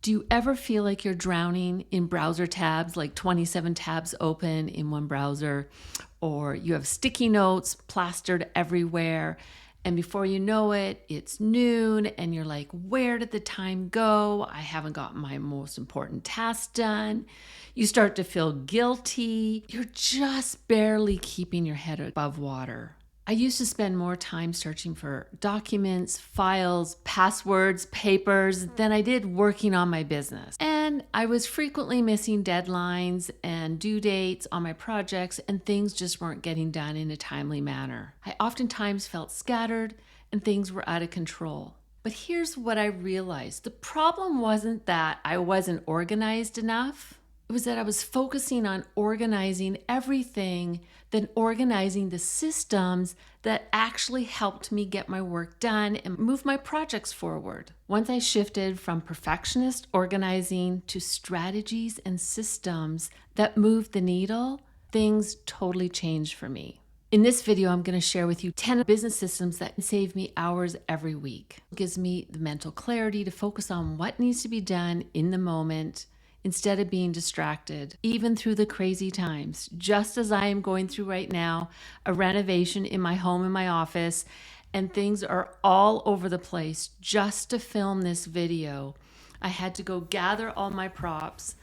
Do you ever feel like you're drowning in browser tabs, like 27 tabs open in one browser, or you have sticky notes plastered everywhere, and before you know it, it's noon and you're like, where did the time go? I haven't got my most important task done. You start to feel guilty. You're just barely keeping your head above water. I used to spend more time searching for documents, files, passwords, papers than I did working on my business. And I was frequently missing deadlines and due dates on my projects, and things just weren't getting done in a timely manner. I oftentimes felt scattered and things were out of control. But here's what I realized. The problem wasn't that I wasn't organized enough. It was that I was focusing on organizing everything than organizing the systems that actually helped me get my work done and move my projects forward. Once I shifted from perfectionist organizing to strategies and systems that moved the needle, things totally changed for me. In this video, I'm going to share with you 10 business systems that save me hours every week. It gives me the mental clarity to focus on what needs to be done in the moment, instead of being distracted, even through the crazy times, just as I am going through right now, a renovation in my home and my office, and things are all over the place. Just to film this video, I had to go gather all my props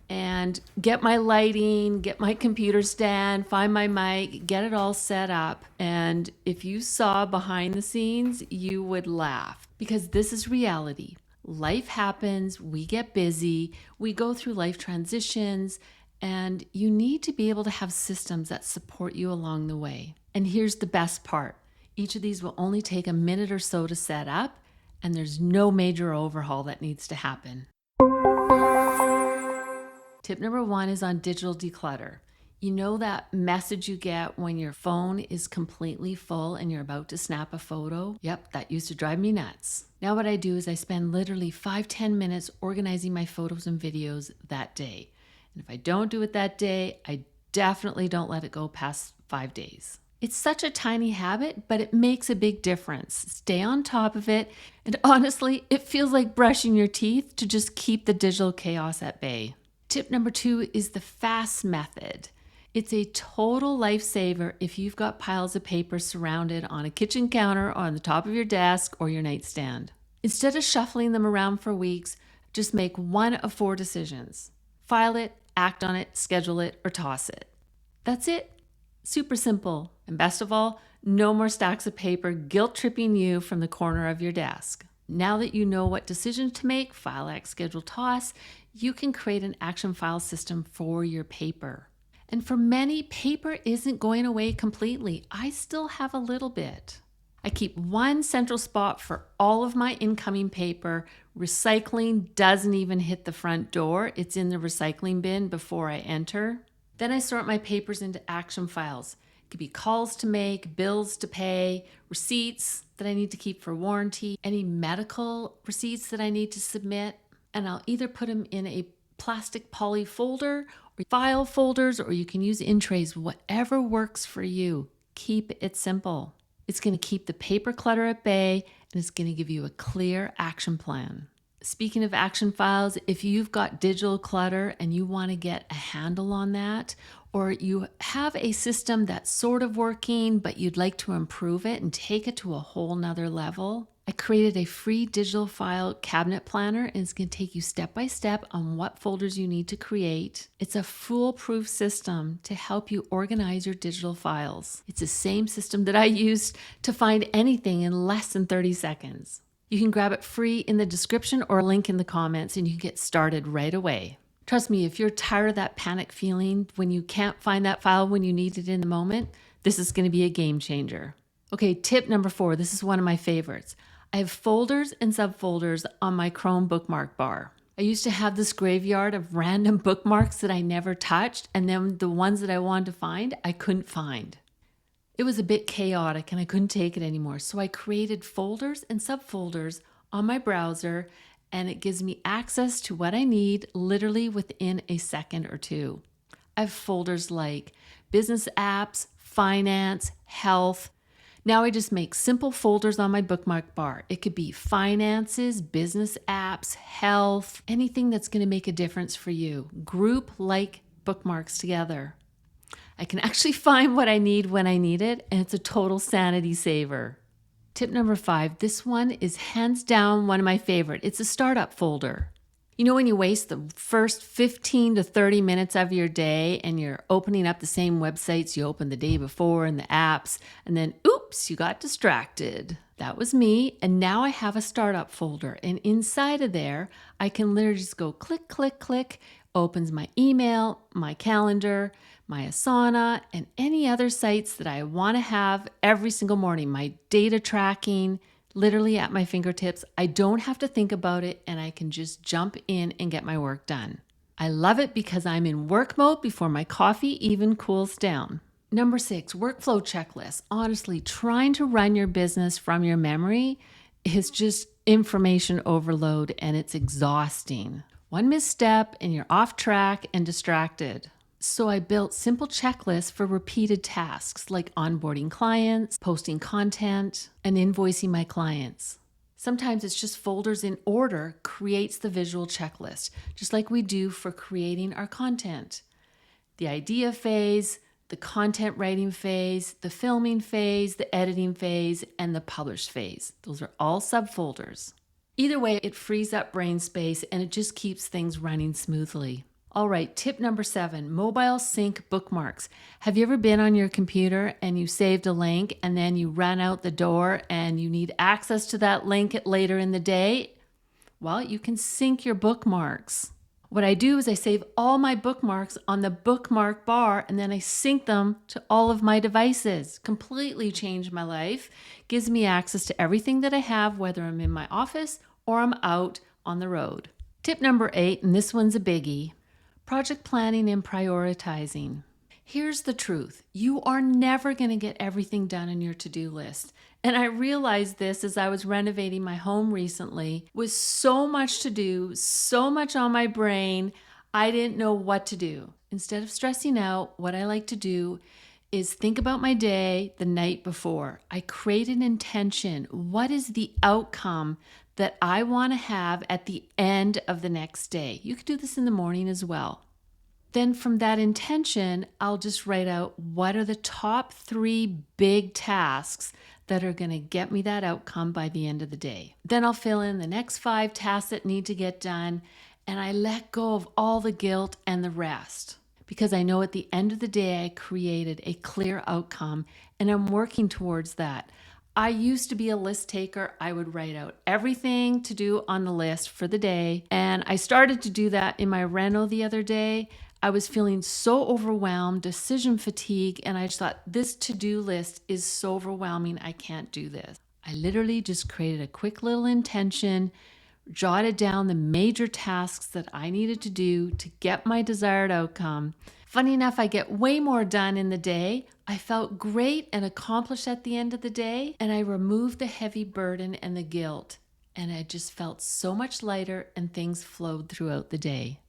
and get my lighting, get my computer stand, find my mic, get it all set up. And if you saw behind the scenes, you would laugh, because this is reality. Life happens, we get busy, we go through life transitions, and you need to be able to have systems that support you along the way. And here's the best part. Each of these will only take a minute or so to set up, and there's no major overhaul that needs to happen. Tip number 1 is on digital declutter. You know that message you get when your phone is completely full and you're about to snap a photo? Yep, that used to drive me nuts. Now what I do is I spend literally 5-10 minutes organizing my photos and videos that day. And if I don't do it that day, I definitely don't let it go past 5 days. It's such a tiny habit, but it makes a big difference. Stay on top of it. And honestly, it feels like brushing your teeth to just keep the digital chaos at bay. Tip number 2 is the FAST method. It's a total lifesaver if you've got piles of paper surrounded on a kitchen counter or on the top of your desk or your nightstand. Instead of shuffling them around for weeks, just make one of 4 decisions. File it, act on it, schedule it, or toss it. That's it. Super simple. And best of all, no more stacks of paper guilt-tripping you from the corner of your desk. Now that you know what decision to make, file, act, schedule, toss, you can create an action file system for your paper. And for many, paper isn't going away completely. I still have a little bit. I keep one central spot for all of my incoming paper. Recycling doesn't even hit the front door. It's in the recycling bin before I enter. Then I sort my papers into action files. It could be calls to make, bills to pay, receipts that I need to keep for warranty, any medical receipts that I need to submit. And I'll either put them in a plastic poly folder or file folders, or you can use in trays, whatever works for you. Keep it simple. It's going to keep the paper clutter at bay, and it's going to give you a clear action plan. Speaking of action files, if you've got digital clutter and you want to get a handle on that, or you have a system that's sort of working, but you'd like to improve it and take it to a whole nother level, I created a free digital file cabinet planner, and it's going to take you step by step on what folders you need to create. It's a foolproof system to help you organize your digital files. It's the same system that I used to find anything in less than 30 seconds. You can grab it free in the description or link in the comments, and you can get started right away. Trust me, if you're tired of that panic feeling when you can't find that file when you need it in the moment, this is going to be a game changer. Okay, tip number 4. This is one of my favorites. I have folders and subfolders on my Chrome bookmark bar. I used to have this graveyard of random bookmarks that I never touched, and then the ones that I wanted to find, I couldn't find. It was a bit chaotic and I couldn't take it anymore. So I created folders and subfolders on my browser, and it gives me access to what I need literally within a second or two. I have folders like business apps, finance, health, Now I just make simple folders on my bookmark bar. It could be finances, business apps, health, anything that's going to make a difference for you. Group like bookmarks together. I can actually find what I need when I need it, and it's a total sanity saver. Tip number 5, this one is hands down one of my favorite. It's a startup folder. You know, when you waste the first 15 to 30 minutes of your day and you're opening up the same websites you opened the day before and the apps, and then oops, you got distracted. That was me. And now I have a startup folder. And inside of there, I can literally just go click, click, click, opens my email, my calendar, my Asana, and any other sites that I want to have every single morning. My data tracking, literally at my fingertips. I don't have to think about it, and I can just jump in and get my work done. I love it because I'm in work mode before my coffee even cools down. Number 6, workflow checklist. Honestly, trying to run your business from your memory is just information overload, and it's exhausting. One misstep and you're off track and distracted. So I built simple checklists for repeated tasks like onboarding clients, posting content, and invoicing my clients. Sometimes it's just folders in order creates the visual checklist, just like we do for creating our content. The idea phase, the content writing phase, the filming phase, the editing phase, and the publish phase. Those are all subfolders. Either way, it frees up brain space and it just keeps things running smoothly. All right, tip number 7, mobile sync bookmarks. Have you ever been on your computer and you saved a link and then you ran out the door and you need access to that link later in the day? Well, you can sync your bookmarks. What I do is I save all my bookmarks on the bookmark bar and then I sync them to all of my devices. Completely changed my life. Gives me access to everything that I have, whether I'm in my office or I'm out on the road. Tip number 8, and this one's a biggie. Project planning and prioritizing. Here's the truth. You are never going to get everything done in your to-do list. And I realized this as I was renovating my home recently. With so much to do, so much on my brain, I didn't know what to do. Instead of stressing out, what I like to do is think about my day the night before. I create an intention. What is the outcome that I want to have at the end of the next day? You could do this in the morning as well. Then from that intention, I'll just write out what are the top 3 big tasks that are going to get me that outcome by the end of the day. Then I'll fill in the next 5 tasks that need to get done, and I let go of all the guilt and the rest. Because I know at the end of the day, I created a clear outcome, and I'm working towards that. I used to be a list taker. I would write out everything to do on the list for the day. And I started to do that in my reno the other day. I was feeling so overwhelmed, decision fatigue, and I just thought, this to-do list is so overwhelming, I can't do this. I literally just created a quick little intention, jotted down the major tasks that I needed to do to get my desired outcome. Funny enough, I get way more done in the day. I felt great and accomplished at the end of the day, and I removed the heavy burden and the guilt, and I just felt so much lighter and things flowed throughout the day.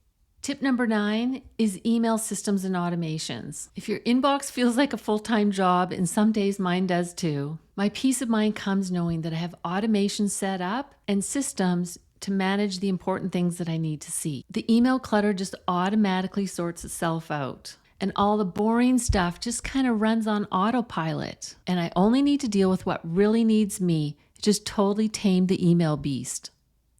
Tip number 9 is email systems and automations. If your inbox feels like a full-time job, and some days mine does too, my peace of mind comes knowing that I have automation set up and systems to manage the important things that I need to see. The email clutter just automatically sorts itself out. And all the boring stuff just kind of runs on autopilot. And I only need to deal with what really needs me. Just totally tame the email beast.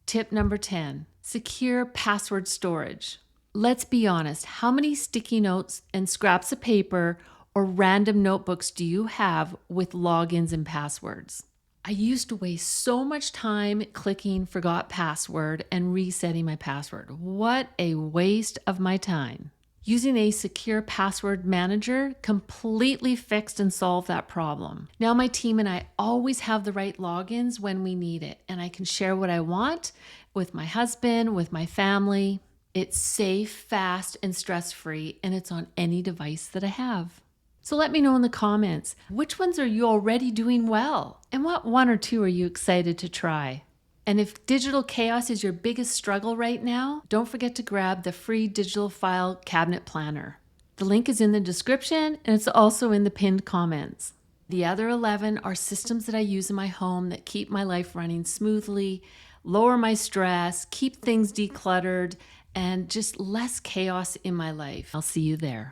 Tip number 10, secure password storage. Let's be honest, how many sticky notes and scraps of paper or random notebooks do you have with logins and passwords? I used to waste so much time clicking forgot password and resetting my password. What a waste of my time. Using a secure password manager completely fixed and solved that problem. Now my team and I always have the right logins when we need it, and I can share what I want with my husband, with my family. It's safe, fast, and stress-free, and it's on any device that I have. So let me know in the comments, which ones are you already doing well? And what 1 or 2 are you excited to try? And if digital chaos is your biggest struggle right now, don't forget to grab the free digital file cabinet planner. The link is in the description and it's also in the pinned comments. The other 11 are systems that I use in my home that keep my life running smoothly, lower my stress, keep things decluttered, and just less chaos in my life. I'll see you there.